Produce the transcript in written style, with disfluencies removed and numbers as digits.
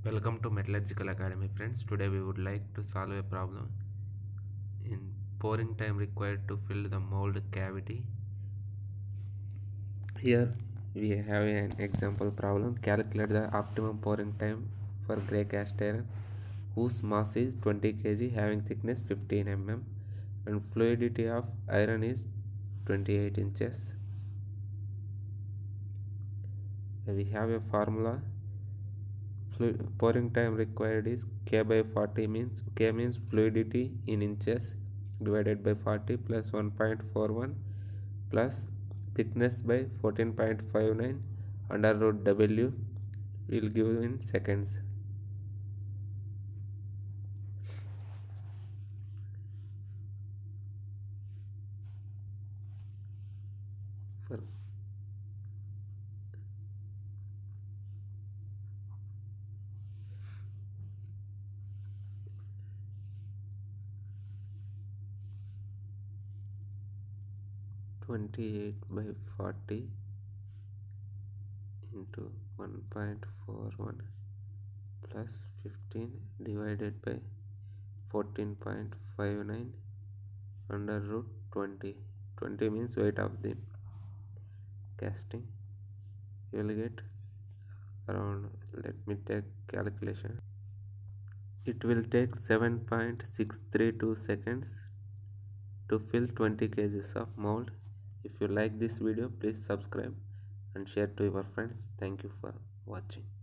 Welcome to Metallurgical Academy, friends. Today we would like to solve a problem in pouring time required to fill the mold cavity. Here we have an example problem. Calculate the optimum pouring time for grey cast iron whose mass is 20 kg having thickness 15 mm and fluidity of iron is 28 inches. We have a formula. Pouring time required is K by 40 means K means fluidity in inches divided by 40 plus 1.41 plus thickness by 14.59 under root W will give in seconds. For 28 by 40 into 1.41 plus 15 divided by 14.59 under root 20. 20 means weight of the casting. You will get around, let me take calculation. It will take 7.632 seconds to fill 20 kgs of mold. If you like this video, please subscribe and share to your friends. Thank you for watching.